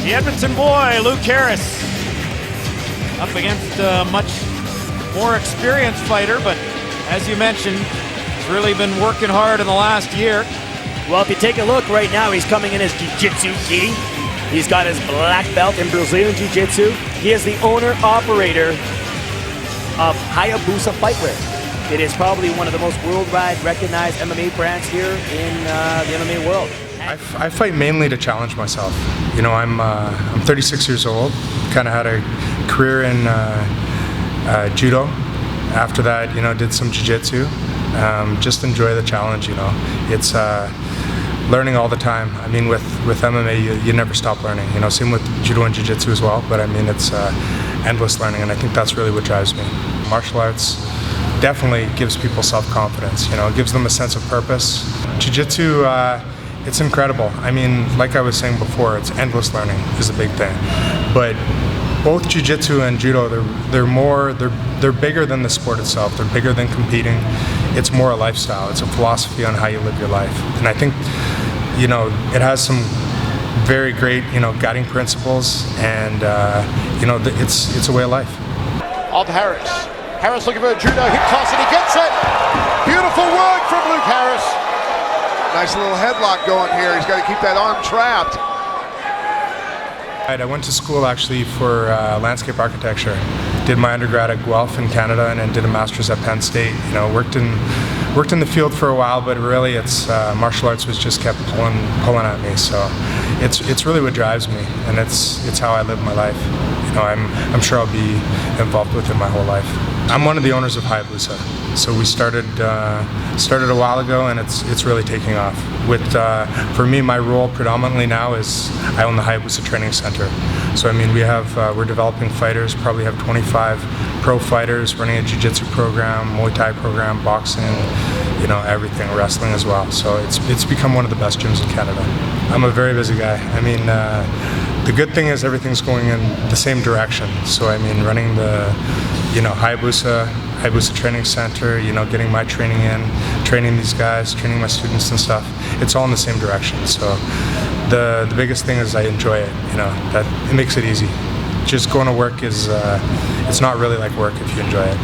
The Edmonton boy, Luke Harris, up against a much more experienced fighter, but as you mentioned, he's really been working hard in the last year. Well, if you take a look right now, he's coming in as Jiu-Jitsu gi. He's got his black belt in Brazilian Jiu-Jitsu. He is the owner-operator of Hayabusa Fightwear. It is probably one of the most worldwide recognized MMA brands here in the MMA world. I fight mainly to challenge myself. You know, I'm 36 years old. Kind of had a career in Judo. After that, you know, did some Jiu-Jitsu. Just enjoy the challenge. You know, it's learning all the time. I mean, with MMA, you never stop learning. You know, same with Judo and Jiu-Jitsu as well. But I mean, it's endless learning, and I think that's really what drives me. Martial arts definitely gives people self-confidence. You know, it gives them a sense of purpose. Jiu-Jitsu. It's incredible. I mean, like I was saying before, it's endless learning is the big thing. But both Jiu-Jitsu and Judo, they're bigger than the sport itself. They're bigger than competing. It's more a lifestyle. It's a philosophy on how you live your life. And I think, you know, it has some very great, you know, guiding principles, and you know, it's a way of life. On Harris. Harris looking for a Judo hip toss, and he gets it. Beautiful work from Luke Harris. Nice little headlock going here. He's got to keep that arm trapped. I went to school actually for landscape architecture. Did my undergrad at Guelph in Canada, and then did a master's at Penn State. You know, worked in the field for a while, but really it's martial arts was just kept pulling at me. So it's really what drives me, and it's how I live my life. You know, I'm sure I'll be involved with it my whole life. I'm one of the owners of Hayabusa. So we started a while ago, and it's really taking off. For me, my role predominantly now is I own the Hayabusa Training Center. So I mean, we're developing fighters. Probably have 25 pro fighters, running a jiu-jitsu program, Muay Thai program, boxing, you know, everything, wrestling as well. So it's become one of the best gyms in Canada. I'm a very busy guy. I mean, the good thing is everything's going in the same direction. So I mean, running the, you know, Hayabusa Training Center, you know, getting my training in, training these guys, training my students and stuff. It's all in the same direction. So the biggest thing is I enjoy it. You know, that it makes it easy. Just going to work is it's not really like work if you enjoy it.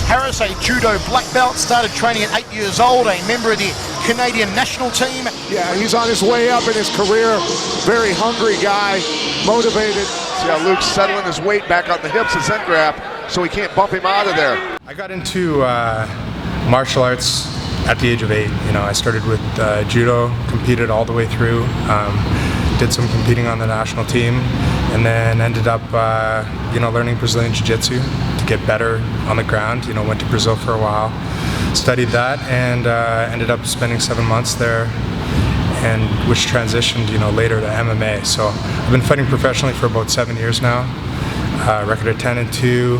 Harris, a Judo black belt, started training at 8 years old, a member of the Canadian national team. Yeah, he's on his way up in his career. Very hungry guy, motivated. See how Luke's settling his weight back on the hips and center grab, so he can't bump him out of there. I got into martial arts at the age of 8. You know, I started with Judo, competed all the way through, did some competing on the national team, and then ended up, you know, learning Brazilian Jiu-Jitsu to get better on the ground. You know, went to Brazil for a while, studied that, and ended up spending 7 months there, and which transitioned, you know, later to MMA. So I've been fighting professionally for about 7 years now. Record of 10-2.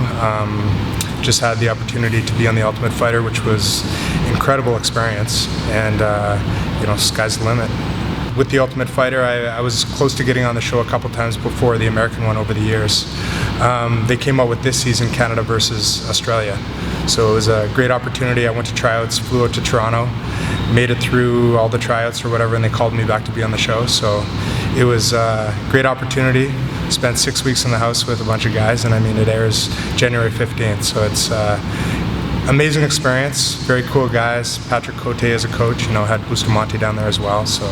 Just had the opportunity to be on the Ultimate Fighter, which was incredible experience, and you know, sky's the limit. With the Ultimate Fighter, I was close to getting on the show a couple times before the American one over the years. They came out with this season, Canada versus Australia. So it was a great opportunity. I went to tryouts, flew out to Toronto, made it through all the tryouts or whatever, and they called me back to be on the show. So it was a great opportunity. Spent 6 weeks in the house with a bunch of guys, and I mean, it airs January 15th. So it's amazing experience, very cool guys. Patrick Cote as a coach, you know, had Bustamante down there as well, so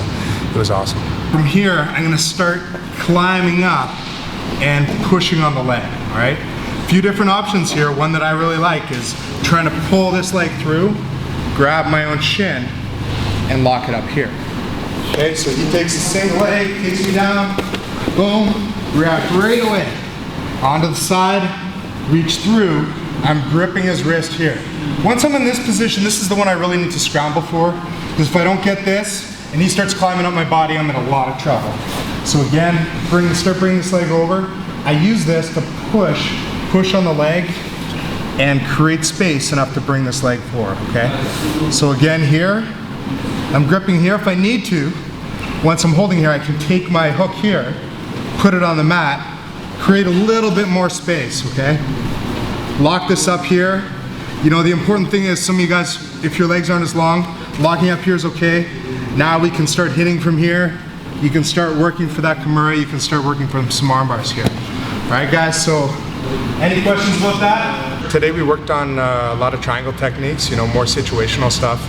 it was awesome. From here, I'm gonna start climbing up and pushing on the leg, all right? A few different options here. One that I really like is trying to pull this leg through, grab my own shin, and lock it up here. Okay, so he takes the same leg, takes me down, boom, grab right away. Onto the side, reach through, I'm gripping his wrist here. Once I'm in this position, this is the one I really need to scramble for, because if I don't get this, and he starts climbing up my body, I'm in a lot of trouble. So again, start bringing this leg over. I use this to push on the leg, and create space enough to bring this leg forward, okay? So again here, I'm gripping here if I need to. Once I'm holding here, I can take my hook here, put it on the mat, create a little bit more space, okay? Lock this up here. You know, the important thing is, some of you guys, if your legs aren't as long, locking up here is okay. Now we can start hitting from here, you can start working for that Kimura, you can start working for some arm bars here. All right, guys, so any questions about that? Today we worked on a lot of triangle techniques, you know, more situational stuff.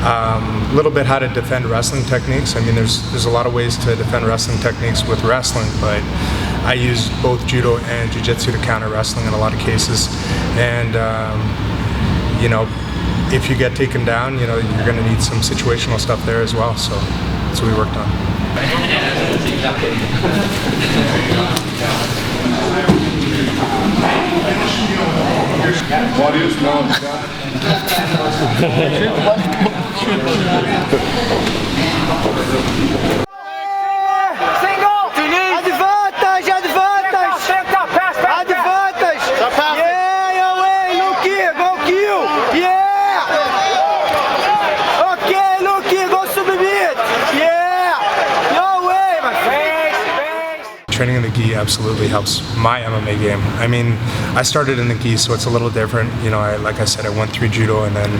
A little bit how to defend wrestling techniques. I mean, there's a lot of ways to defend wrestling techniques with wrestling, but I use both judo and jiu-jitsu to counter wrestling in a lot of cases. And you know, if you get taken down, you know, you're going to need some situational stuff there as well. So that's what we worked on. What is Training in the gi absolutely helps my MMA game. I mean, I started in the gi, so it's a little different. You know, like I said, I went through judo and then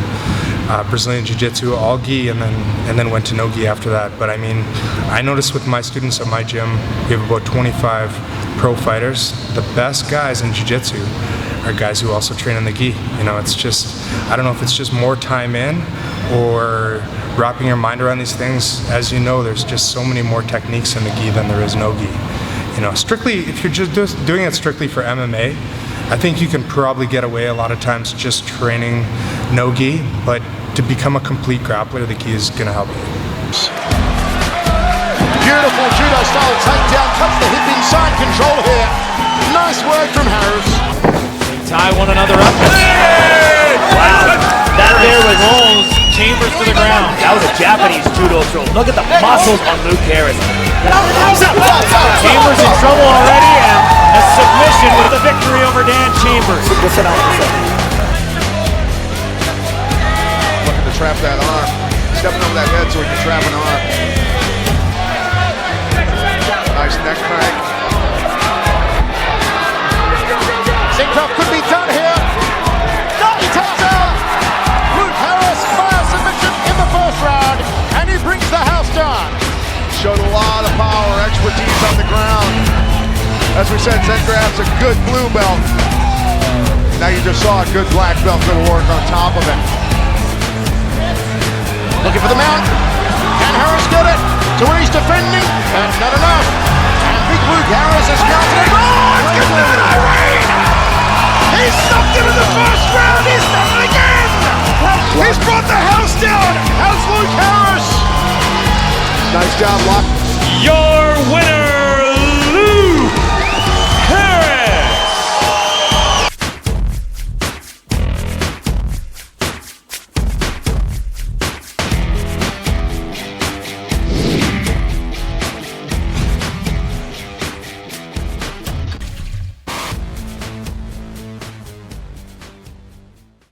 Brazilian Jiu-Jitsu, all gi, and then went to no gi after that. But I mean, I noticed with my students at my gym, we have about 25 pro fighters. The best guys in Jiu-Jitsu are guys who also train in the gi. You know, it's just, I don't know if it's just more time in or wrapping your mind around these things. As you know, there's just so many more techniques in the gi than there is no gi. You know, strictly, if you're just doing it strictly for MMA, I think you can probably get away a lot of times just training no gi, but to become a complete grappler, the gi is going to help you. Beautiful judo style takedown, cuts the hip inside control here. Nice work from Harris. Tie one another up. Wow, that there was rolls Chambers to the ground. That was a Japanese judo throw. Look at the muscles on Luke Harris. Chambers in trouble already, and a submission with the victory over Dan Chambers. Listen out. Looking to trap that arm. Stepping over that head so he can trap an arm. Nice neck crank. Sinkroft could be done here. He takes out Luke Harris via submission in the first round, and he brings the house down. Showed a lot of power, expertise on the ground. As we said, Zengrab's a good blue belt. Now you just saw a good black belt go to work on top of it. Looking for the mount. Can Harris get it? To where he's defending, and not enough. And big Luke Harris is counted it. Oh, it's good down Irene! He's stopped him in the first round. He's done it again. He's brought the house down. How's Luke Harris? Nice job, Locke. Your winner